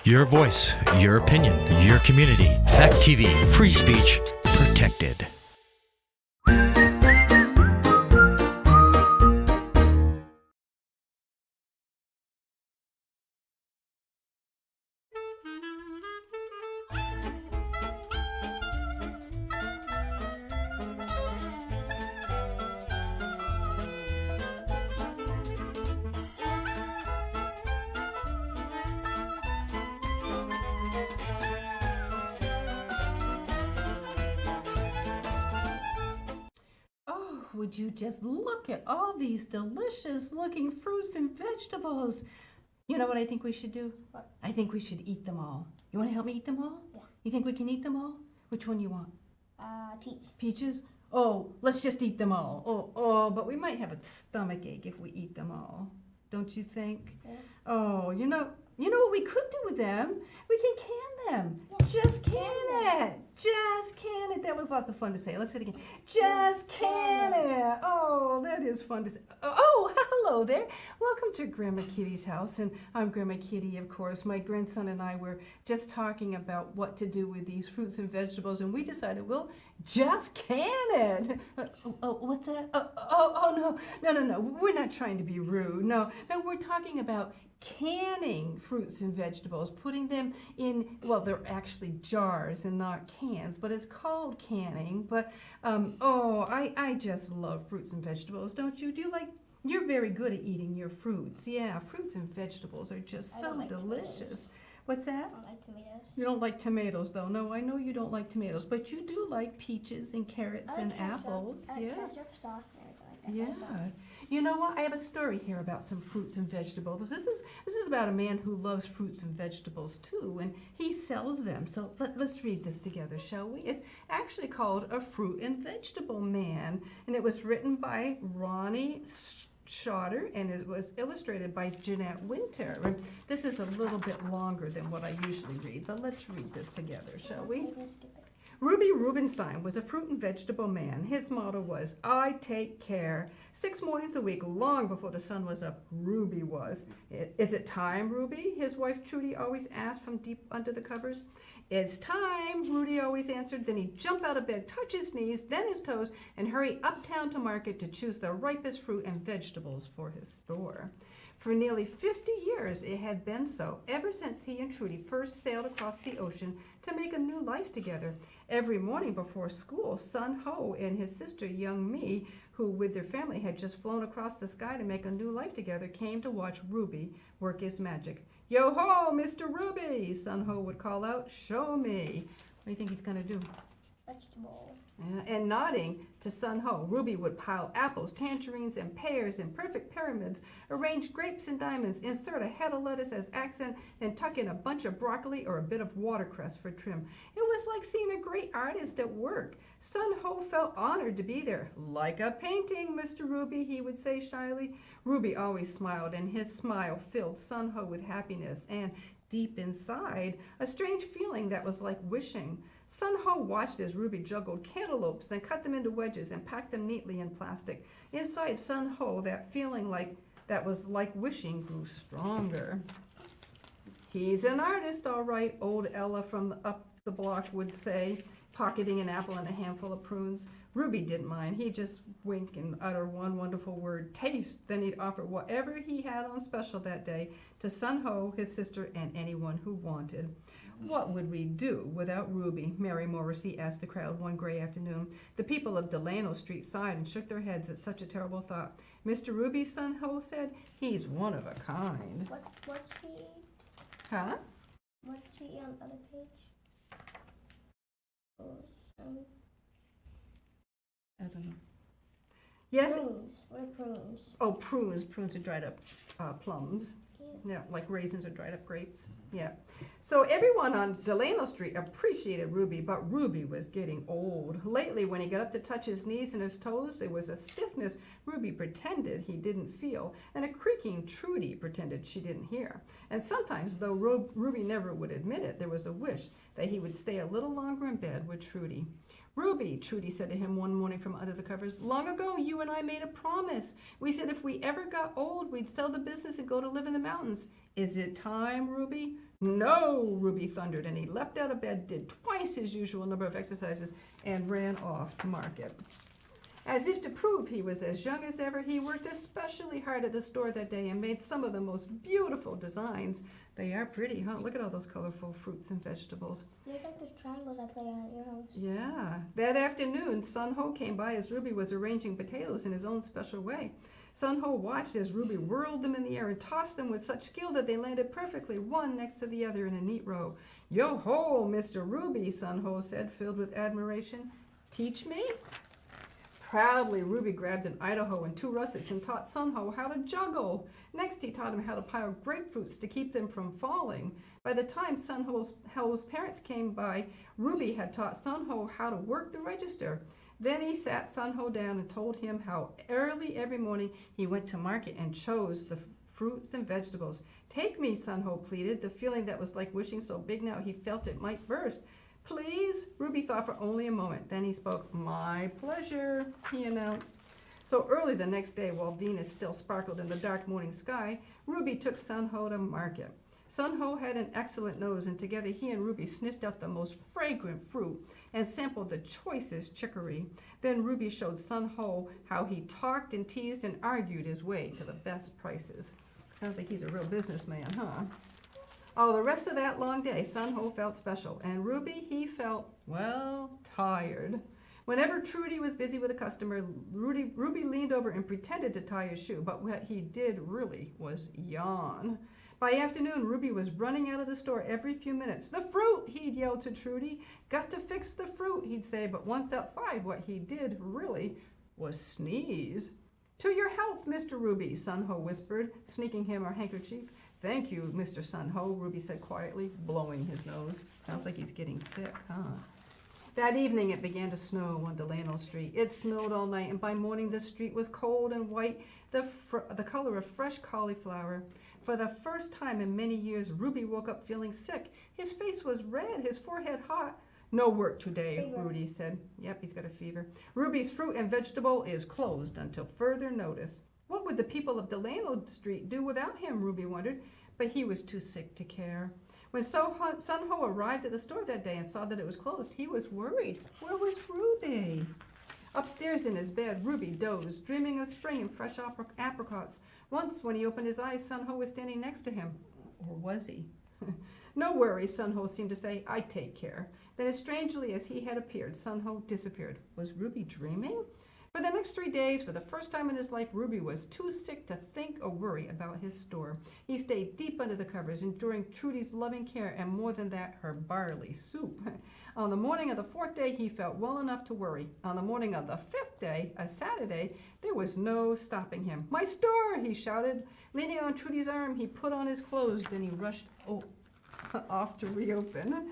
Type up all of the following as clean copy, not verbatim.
Your voice, your opinion, your community. Fact TV, free speech protected. Would you just look at all these delicious looking fruits and vegetables? You know what I think we should do? What? I think we should eat them all. You want to help me eat them all? Yeah. You think we can eat them all? Which one you want? Peach. Peaches? Oh, let's just eat them all. Oh, but we might have a stomach ache if we eat them all. Don't you think? Yeah. Oh, you know what we could do with them? We can can them. Yeah. Just can it. Just can it. That was lots of fun to say. Let's say it again. Just can it. Oh, that is fun to say. Oh, hello there. Welcome to Grandma Kitty's house. And I'm Grandma Kitty, of course. My grandson and I were just talking about what to do with these fruits and vegetables, and we decided we'll just can it. What's that? No. We're not trying to be rude. No, we're talking about canning fruits and vegetables, putting them in, well, they're actually jars and not cans, but it's called canning. But I just love fruits and vegetables, don't you? You're very good at eating your fruits. Yeah, fruits and vegetables are just so delicious. Tomatoes. What's that? I don't like tomatoes. You don't like tomatoes, though. No, I know you don't like tomatoes, but you do like peaches and carrots and apples. I Yeah. like ketchup, sauce, and everything like that. Yeah. You know what? I have a story here about some fruits and vegetables. This is about a man who loves fruits and vegetables too, and he sells them. So let's read this together, shall we? It's actually called A Fruit and Vegetable Man, and it was written by Ronnie Schotter, and it was illustrated by Jeanette Winter. And this is a little bit longer than what I usually read, but let's read this together, shall we? Okay, let's skip it. Ruby Rubenstein was a fruit and vegetable man. His motto was, I take care. 6 mornings a week, long before the sun was up, Ruby was. Is it time, Ruby? His wife Trudy always asked from deep under the covers. It's time, Rudy always answered. Then he'd jump out of bed, touch his knees, then his toes, and hurry uptown to market to choose the ripest fruit and vegetables for his store. For nearly 50 years it had been so, ever since he and Trudy first sailed across the ocean to make a new life together. Every morning before school, Sun Ho and his sister, young Me, who with their family had just flown across the sky to make a new life together, came to watch Ruby work his magic. Yo-ho, Mr. Ruby, Sun Ho would call out, show me. What do you think he's going to do? Vegetable. And nodding to Sun Ho, Ruby would pile apples, tangerines, and pears in perfect pyramids, arrange grapes and diamonds, insert a head of lettuce as accent, and tuck in a bunch of broccoli or a bit of watercress for trim. It was like seeing a great artist at work. Sun Ho felt honored to be there. Like a painting, Mr. Ruby, he would say shyly. Ruby always smiled, and his smile filled Sun Ho with happiness and, deep inside, a strange feeling that was like wishing. Sun Ho watched as Ruby juggled cantaloupes, then cut them into wedges and packed them neatly in plastic. Inside Sun Ho, that feeling that was like wishing grew stronger. He's an artist, all right, old Ella from up the block would say, pocketing an apple and a handful of prunes. Ruby didn't mind. He'd just wink and utter one wonderful word, taste. Then he'd offer whatever he had on special that day to Sun Ho, his sister, and anyone who wanted. What would we do without Ruby? Mary Morrissey asked the crowd one gray afternoon. The people of Delano Street sighed and shook their heads at such a terrible thought. Mr. Ruby, Sun Ho said, he's one of a kind. What's he? Huh? What's he on the other page? I don't know. Yes? Prunes. What are prunes? Oh, prunes. Prunes are dried up plums. Yeah. Yeah, like raisins or dried up grapes. Yeah. So everyone on Delano Street appreciated Ruby, but Ruby was getting old. Lately, when he got up to touch his knees and his toes, there was a stiffness Ruby pretended he didn't feel, and a creaking Trudy pretended she didn't hear. And sometimes, though Ruby never would admit it, there was a wish that he would stay a little longer in bed with Trudy. Ruby, Trudy said to him one morning from under the covers, long ago you and I made a promise. We said if we ever got old, we'd sell the business and go to live in the mountains. Is it time, Ruby? No, Ruby thundered, and he leapt out of bed, did twice his usual number of exercises, and ran off to market. As if to prove he was as young as ever, he worked especially hard at the store that day and made some of the most beautiful designs. They are pretty, huh? Look at all those colorful fruits and vegetables. They're like those triangles I play on at your house. Yeah. That afternoon, Sun Ho came by as Ruby was arranging potatoes in his own special way. Sun Ho watched as Ruby whirled them in the air and tossed them with such skill that they landed perfectly, one next to the other in a neat row. Yo-ho, Mr. Ruby, Sun Ho said, filled with admiration. Teach me? Proudly, Ruby grabbed an Idaho and 2 russets and taught Sun Ho how to juggle. Next, he taught him how to pile grapefruits to keep them from falling. By the time Sun Ho's parents came by, Ruby had taught Sun Ho how to work the register. Then he sat Sun Ho down and told him how early every morning he went to market and chose the fruits and vegetables. Take me, Sun Ho pleaded, the feeling that was like wishing so big now he felt it might burst. Please? Ruby thought for only a moment. Then he spoke. My pleasure, he announced. So early the next day, while Venus still sparkled in the dark morning sky, Ruby took Sun Ho to market. Sun Ho had an excellent nose, and together he and Ruby sniffed out the most fragrant fruit and sampled the choicest chicory. Then Ruby showed Sun Ho how he talked and teased and argued his way to the best prices. Sounds like he's a real businessman, huh? Oh, the rest of that long day, Sun Ho felt special, and Ruby, he felt, well, tired. Whenever Trudy was busy with a customer, Ruby leaned over and pretended to tie his shoe, but what he did really was yawn. By afternoon, Ruby was running out of the store every few minutes. The fruit, he'd yell to Trudy. Got to fix the fruit, he'd say, but once outside, what he did really was sneeze. To your health, Mr. Ruby, Sun Ho whispered, sneaking him her handkerchief. Thank you, Mr. Sun Ho, Ruby said quietly, blowing his nose. Sounds like he's getting sick, huh? That evening it began to snow on Delano Street. It snowed all night, and by morning the street was cold and white, the color of fresh cauliflower. For the first time in many years, Ruby woke up feeling sick. His face was red, his forehead hot. No work today, Fever. Rudy said. Yep, he's got a fever. Ruby's fruit and vegetable is closed until further notice. What would the people of Delano Street do without him, Ruby wondered, but he was too sick to care. When Sun Ho arrived at the store that day and saw that it was closed, he was worried. Where was Ruby? Upstairs in his bed, Ruby dozed, dreaming of spring and fresh apricots. Once, when he opened his eyes, Sun Ho was standing next to him. Or was he? No worries, Sun Ho seemed to say. I take care. Then, as strangely as he had appeared, Sun Ho disappeared. Was Ruby dreaming? For the next 3 days, for the first time in his life, Ruby was too sick to think or worry about his store. He stayed deep under the covers, enduring Trudy's loving care, and more than that, her barley soup. On the morning of the 4th day, he felt well enough to worry. On the morning of the 5th day, a Saturday, there was no stopping him. My store, he shouted. Leaning on Trudy's arm, he put on his clothes, then he rushed off to reopen.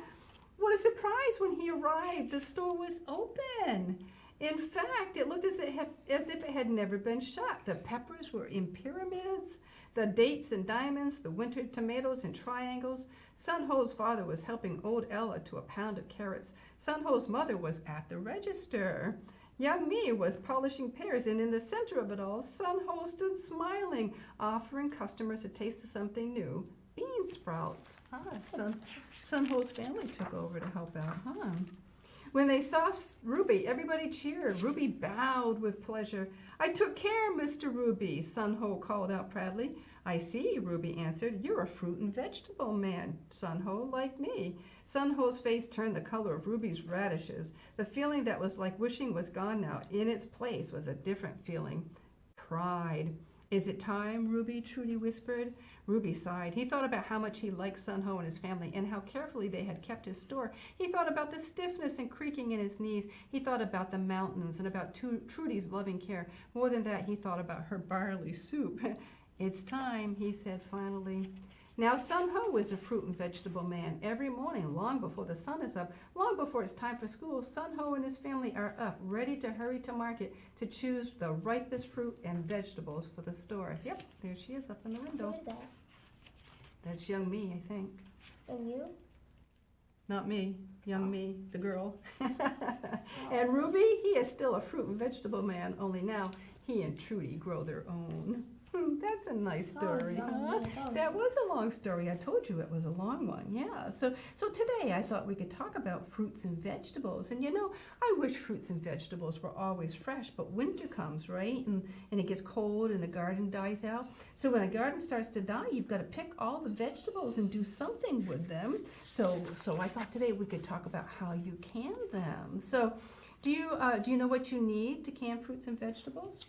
What a surprise when he arrived. The store was open. In fact, it looked as if it had never been shut. The peppers were in pyramids, the dates and diamonds, the wintered tomatoes in triangles. Sun Ho's father was helping old Ella to a pound of carrots. Sun Ho's mother was at the register. Young Me was polishing pears, and in the center of it all, Sun Ho stood smiling, offering customers a taste of something new. Bean sprouts. Sun Ho's family took over to help out, huh? When they saw Ruby, everybody cheered. Ruby bowed with pleasure. I took care, Mr. Ruby, Sun Ho called out proudly. I see, Ruby answered. You're a fruit and vegetable man, Sun Ho, like me. Sun Ho's face turned the color of Ruby's radishes. The feeling that was like wishing was gone now. In its place was a different feeling. Pride. Is it time, Ruby? Trudy whispered. Ruby sighed. He thought about how much he liked Sun Ho and his family and how carefully they had kept his store. He thought about the stiffness and creaking in his knees. He thought about the mountains and about Trudy's loving care. More than that, he thought about her barley soup. It's time, he said finally. Now Sun Ho is a fruit and vegetable man. Every morning, long before the sun is up, long before it's time for school, Sun Ho and his family are up, ready to hurry to market to choose the ripest fruit and vegetables for the store. Yep, there she is up in the window. Who is that? That's young Me, I think. And you? Not me, young Me, the girl. And Ruby, he is still a fruit and vegetable man, only now he and Trudy grow their own. That's a nice story, Oh, huh? no. That was a long story. I told you it was a long one. Yeah. So today I thought we could talk about fruits and vegetables. And I wish fruits and vegetables were always fresh, but winter comes, right? And it gets cold and the garden dies out. So when the garden starts to die, you've got to pick all the vegetables and do something with them. So I thought today we could talk about how you can them. So do you know what you need to can fruits and vegetables?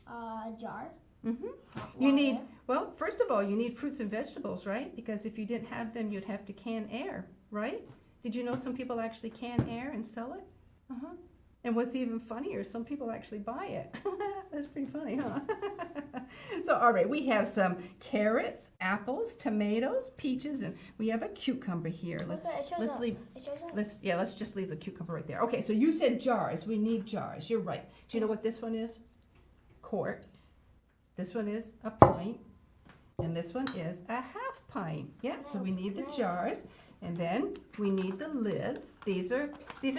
Jar. Mm-hmm. Hot You need, water. well, first of all, you need fruits and vegetables, right? Because if you didn't have them, you'd have to can air, right? Did you know some people actually can air and sell it? Uh-huh. And what's even funnier, some people actually buy it. That's pretty funny, huh? So, all right, we have some carrots, apples, tomatoes, peaches, and we have a cucumber here. Let's just leave the cucumber right there. Okay, so you said jars. We need jars. You're right. Do you know what this one is? Quart. This one is a pint, and this one is a half pint. Yeah, so we need the jars, and then we need the lids. These are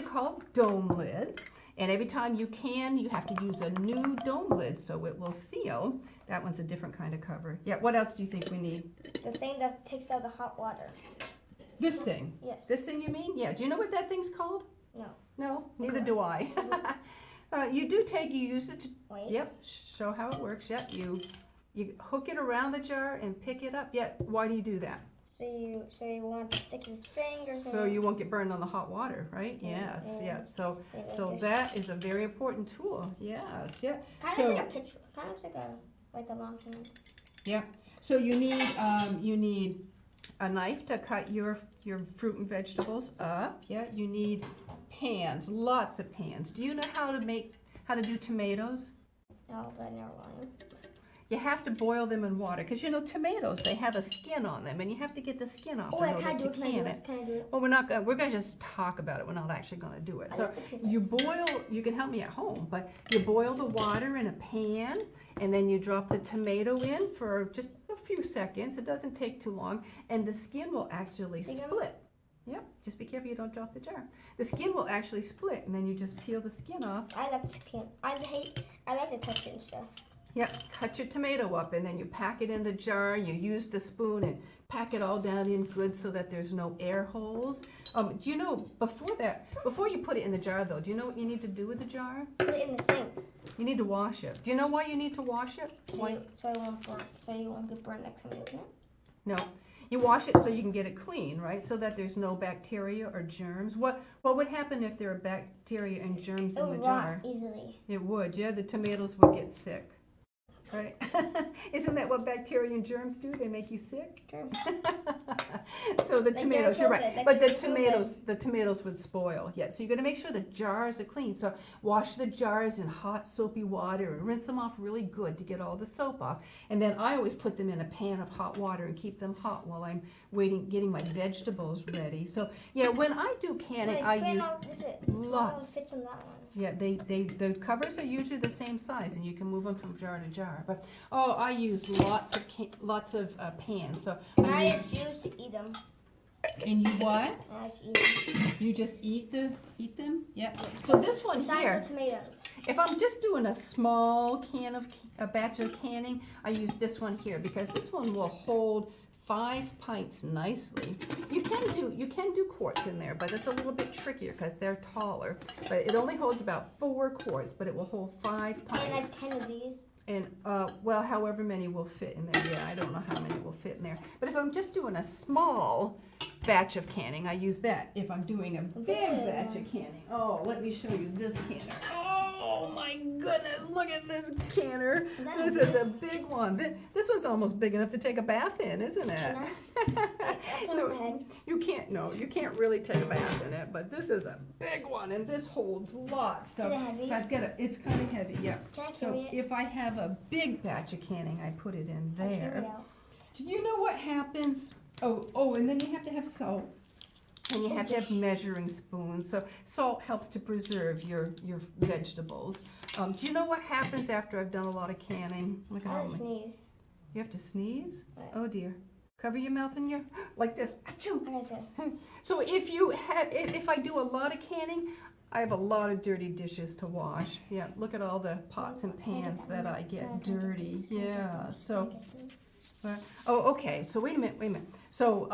called dome lids, and every time you can, you have to use a new dome lid so it will seal. That one's a different kind of cover. Yeah, what else do you think we need? The thing that takes out the hot water. This thing? Yes. This thing you mean? Yeah, do you know what that thing's called? No. No, neither do I. You use it to, Wait. yep, show how it works. Yep, you hook it around the jar and pick it up. Yep, why do you do that? So you want to stick your finger. So you won't get burned on the hot water, right? Yeah, Yes, yeah. yeah. So Yeah, that is a very important tool. Yes, yeah. Kind of like a pitch. Kind of like a long hand. Yeah. So you need a knife to cut your fruit and vegetables up. Yeah. You need pans, lots of pans. Do you know how to do tomatoes? No, but never mind. You have to boil them in water because tomatoes, they have a skin on them, and you have to get the skin off in order to can it. Can I do it? Well, we're gonna just talk about it. We're not actually gonna do it. So you can help me at home, but you boil the water in a pan, and then you drop the tomato in for just a few seconds. It doesn't take too long, and the skin will actually split. Yep, just be careful you don't drop the jar. The skin will actually split, and then you just peel the skin off. I like skin. I like to touch it and stuff. Yep, cut your tomato up, and then you pack it in the jar. You use the spoon and pack it all down in good so that there's no air holes. Do you know, before you put it in the jar though, do you know what you need to do with the jar? Put it in the sink. You need to wash it. Do you know why you need to wash it? So you won't get burned next time you open it? No. You wash it so you can get it clean, right? So that there's no bacteria or germs. What would happen if there are bacteria and germs in the jar? It would rot easily. It would, yeah. The tomatoes would get sick. Right? Isn't that what bacteria and germs do? They make you sick? Germs. So the tomatoes, you're right. Like But the COVID. tomatoes would spoil. Yeah, so you're gonna make sure the jars are clean. So wash the jars in hot soapy water and rinse them off really good to get all the soap off. And then I always put them in a pan of hot water and keep them hot while I'm getting my vegetables ready. So yeah, when I do canning, I use lots. Fits in that one. Yeah, the covers are usually the same size, and you can move them from jar to jar. But I use lots of pans. So I just used to eat them. And you what? I just eat them. You just eat them? Yep. So this one Besides here, the tomatoes. if I'm just doing a small a batch of canning, I use this one here because this one will hold 5 pints nicely. You can do quarts in there, but it's a little bit trickier because they're taller. But it only holds about 4 quarts, but it will hold 5 pints. And like 10 of these. And well, however many will fit in there. Yeah, I don't know how many will fit in there. But if I'm just doing a small batch of canning, I use that. If I'm doing a big batch of canning, let me show you this canner. Oh my goodness, look at this canner. This is a big one. This one's almost big enough to take a bath in, isn't it? No, you can't really take a bath in it, but this is a big one, and this holds lots. So is it heavy? I've got it's kind of heavy, yeah. Can I So carry it? if I have a big batch of canning, I put it in I'll carry there. it out. Do you know what happens? And then you have to have salt. And you have to have measuring spoons. So salt helps to preserve your vegetables. Do you know what happens after I've done a lot of canning? Look at I'll all my. sneeze. You have to sneeze? What? Oh dear. Cover your mouth and your, like this. Achoo. Okay, So if I do a lot of canning, I have a lot of dirty dishes to wash. Yeah, look at all the pots and pans that I get dirty. Yeah, so, oh, okay, so wait a minute. So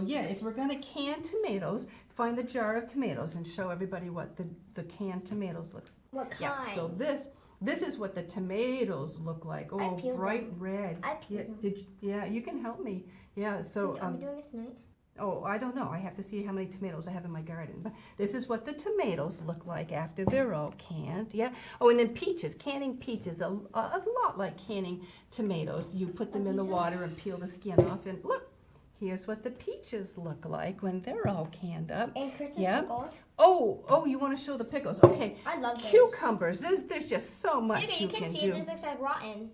yeah, if we're gonna can tomatoes, find the jar of tomatoes and show everybody what the canned tomatoes looks. What kind? Yeah, so this is what the tomatoes look like. Oh, bright red. I peeled them. Yeah, you can help me. Yeah, so Are we doing it tonight? oh, I don't know. I have to see how many tomatoes I have in my garden. But this is what the tomatoes look like after they're all canned. Yeah. Oh, and then peaches. Canning peaches, a lot like canning tomatoes. You put them in the water and peel the skin off, and look, here's what the peaches look like when they're all canned up. And Christmas Yeah. pickles. Oh, you want to show the pickles? Okay. I love those. Cucumbers. There's just so much Sugar, you you can see do. this looks like rotten.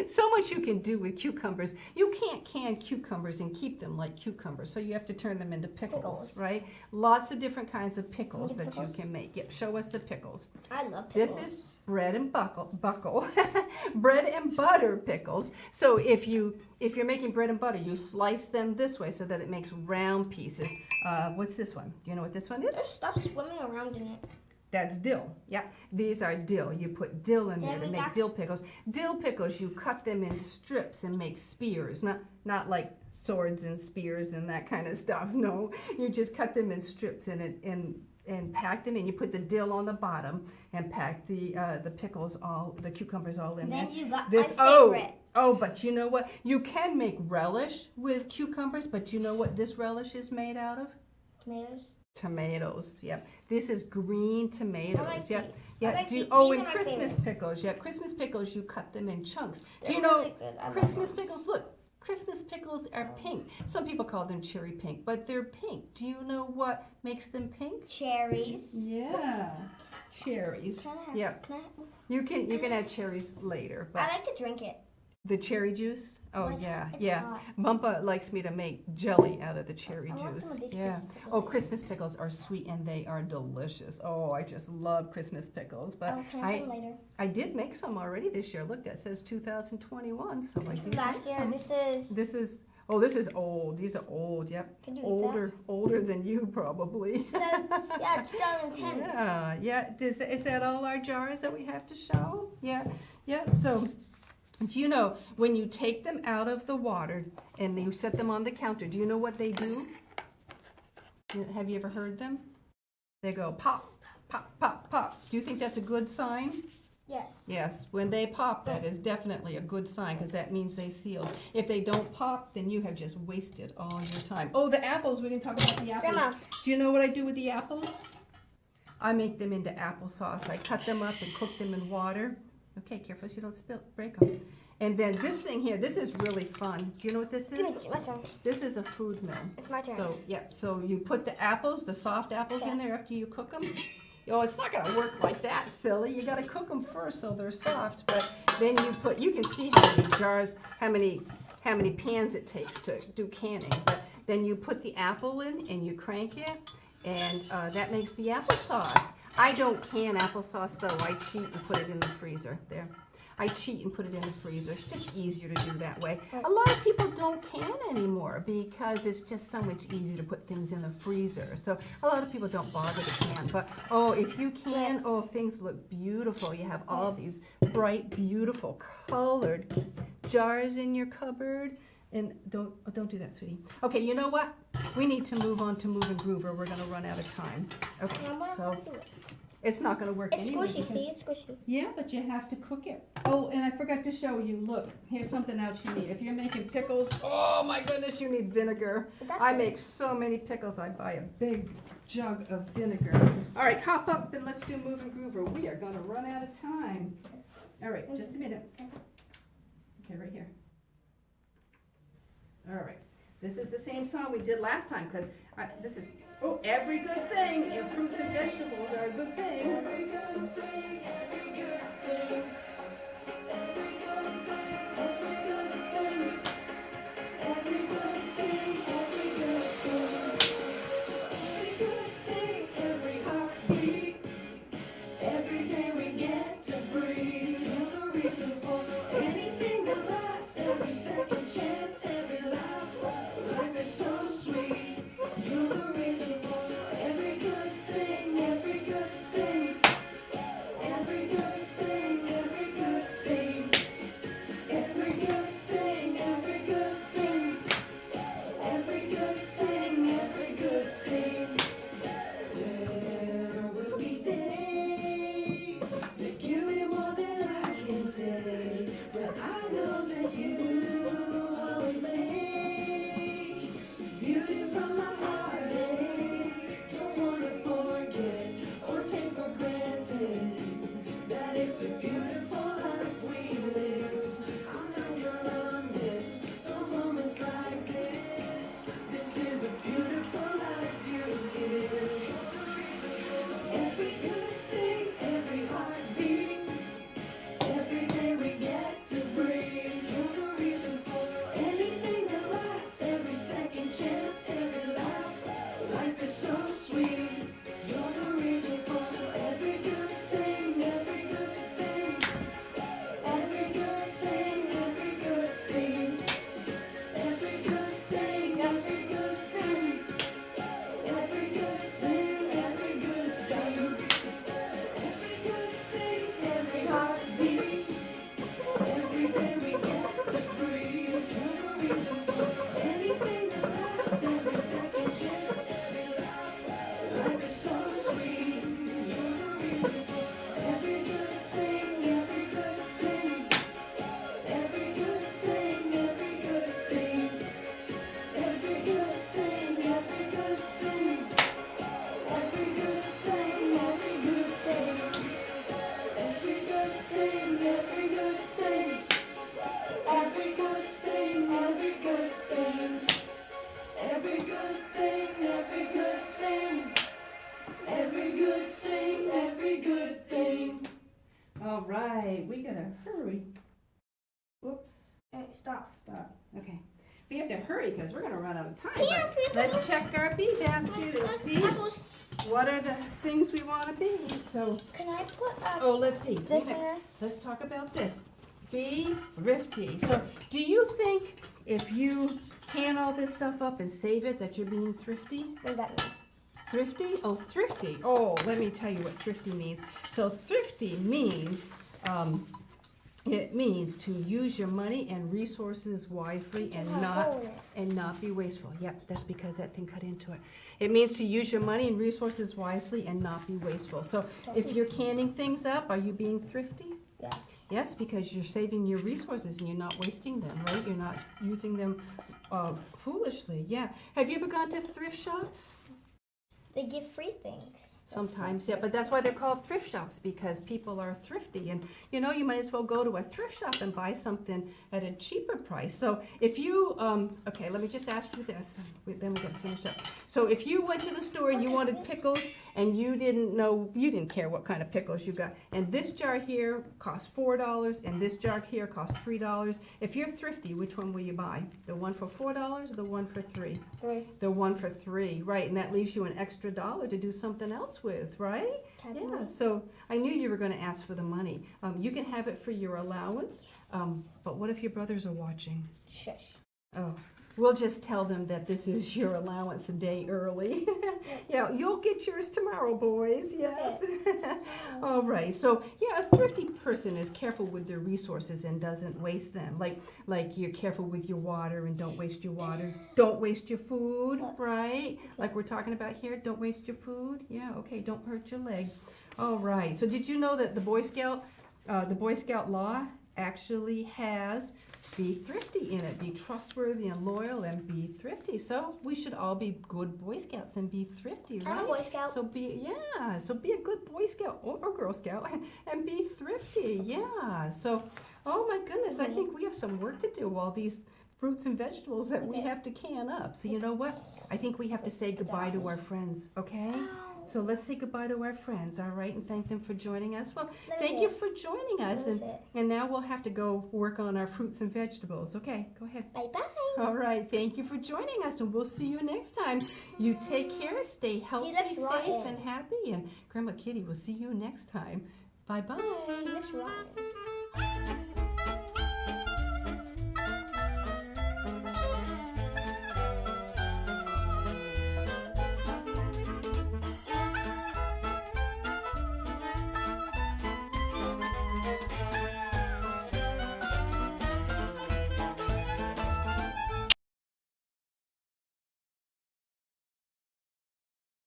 So much you can do with cucumbers. You can't can cucumbers and keep them like cucumbers, so you have to turn them into pickles. Right? Lots of different kinds of pickles that you can make. Yep, show us the pickles. I love pickles. This is bread and bread and butter pickles. So if you're making bread and butter, you slice them this way so that it makes round pieces. What's this one? Do you know what this one is? Just stop swimming around in it. That's dill. Yeah, these are dill. You put dill in there to make dill pickles. Dill pickles, you cut them in strips and make spears, not like swords and spears and that kind of stuff. No, you just cut them in strips and pack them in. You put the dill on the bottom and pack the pickles the cucumbers all in there. Then you got This, my favorite. Oh, but you know what? You can make relish with cucumbers, but you know what this relish is made out of? Tomatoes. Tomatoes. Yep. This is green tomatoes. like Yeah. these. Yeah. I like these. Oh, These and are my Christmas favorite. pickles. Yeah, Christmas pickles. You cut them in chunks. Do They're you know really good. I love Christmas them. pickles? Look, Christmas pickles are pink. Some people call them cherry pink, but they're pink. Do you know what makes them pink? Cherries. Yeah, cherries. Can I have, Yeah. Can I, You can add cherries later, but I like to drink it. the cherry juice. Oh It's- yeah, it's yeah. hot. Bumpa likes me to make jelly out of the cherry I want juice. some of these Yeah. Christmas pickles. Oh, Christmas pickles are sweet and they are delicious. Oh, I just love Christmas pickles. But Oh, can I have some later? I did make some already this year. Look, that says 2021. So I This did is last make year. some. This is. This is old. These are old. Yep. Can you eat Older than you probably. Yeah, 2010. Yeah. Is that all our jars that we have to show? Yeah. So, do you know when you take them out of the water and you set them on the counter, do you know what they do? Have you ever heard them? They go pop, pop, pop, pop. Do you think that's a good sign? Yes. Yes, when they pop, that is definitely a good sign because that means they sealed. If they don't pop, then you have just wasted all your time. Oh, the apples. We didn't talk about the apples. Grandma. Do you know what I do with the apples? I make them into applesauce. I cut them up and cook them in water. Okay, careful so you don't break them. And then this thing here, this is really fun. Do you know what this Give is? me my turn. This is a food mill. It's my turn. So you put the apples, the soft apples in there after you cook them. Oh, it's not gonna work like that, silly. You gotta cook them first so they're soft. But then you can see how many jars, how many pans it takes to do canning. But then you put the apple in and you crank it, and that makes the applesauce. I don't can applesauce though. I cheat and put it in the freezer. There. I cheat and put it in the freezer. It's just easier to do that way. A lot of people don't can anymore because it's just so much easier to put things in the freezer. So a lot of people don't bother to can. But oh, if you can, oh, things look beautiful. You have all these bright, beautiful, colored jars in your cupboard. And don't do that, sweetie. Okay, you know what? We need to move on to Move and Groove or we're going to run out of time. Okay, so it's not going to work It's anyway. squishy. See, it's squishy. Yeah, but you have to cook it. Oh, and I forgot to show you. Look, here's something else you need. If you're making pickles, oh my goodness, you need vinegar. I make so many pickles, I buy a big jug of vinegar. All right, hop up and let's do Move and Groove or we are going to run out of time. All right, just a minute. Okay, right here. All right. This is the same song we did last time because this is, oh, every good thing and fruits and vegetables are a good thing. Every good thing, every good thing, every good thing, every good thing, every good thing, every good thing, every good thing, every heartbeat, every day we get to breathe, you're the reason for anything that lasts, every second chance, every hurry because we're going to run out of time. Yeah, But let's check our bee basket and see Apples. what are the things we want to be. So, Can I put oh, let's see. this in this? Let's talk about this. Be thrifty. So, do you think if you can all this stuff up and save it that you're being thrifty? What does that mean? Thrifty? Oh, thrifty. Oh, let me tell you what thrifty means. So thrifty means, it means to use your money and resources wisely and not be wasteful. Yep, that's because that thing cut into it. It means to use your money and resources wisely and not be wasteful. So if you're canning things up, are you being thrifty? Yes. Yes, because you're saving your resources and you're not wasting them, right? You're not using them foolishly. Yeah. Have you ever gone to thrift shops? They give free things. Sometimes, yeah, but that's why they're called thrift shops, because people are thrifty. And you know, you might as well go to a thrift shop and buy something at a cheaper price. So if you, okay, let me just ask you this, then we can finish up. So if you went to the store and you wanted pickles and you didn't care what kind of pickles you got, and this jar here costs $4 and this jar here costs $3, if you're thrifty, which one will you buy? The one for $4 or the one for $3? 3. The one for $3, right, and that leaves you an extra $1 to do something else with, right? Yeah, so I knew you were going to ask for the money. You can have it for your allowance, but what if your brothers are watching? Shush. Oh, we'll just tell them that this is your allowance a day early. Yeah, you'll get yours tomorrow, boys, yes. All right, so yeah, a thrifty person is careful with their resources and doesn't waste them. Like you're careful with your water and don't waste your water. Don't waste your food, right? Like we're talking about here, don't waste your food. Yeah, okay, don't hurt your leg. All right, so did you know that the Boy Scout law actually has be thrifty in it, be trustworthy and loyal and be thrifty. So we should all be good Boy Scouts and be thrifty, right? I'm a Boy Scout. So be a good Boy Scout or Girl Scout and be thrifty, yeah. So, oh my goodness, I think we have some work to do, all these fruits and vegetables that we have to can up. So you know what? I think we have to say goodbye to our friends, okay? So let's say goodbye to our friends, all right, and thank them for joining us. Well, thank you for joining us, and now we'll have to go work on our fruits and vegetables. Okay, go ahead. Bye-bye. All right, thank you for joining us, and we'll see you next time. You take care, stay healthy, safe, and happy, and Grandma Kitty will see you next time. Bye-bye. He looks rotten.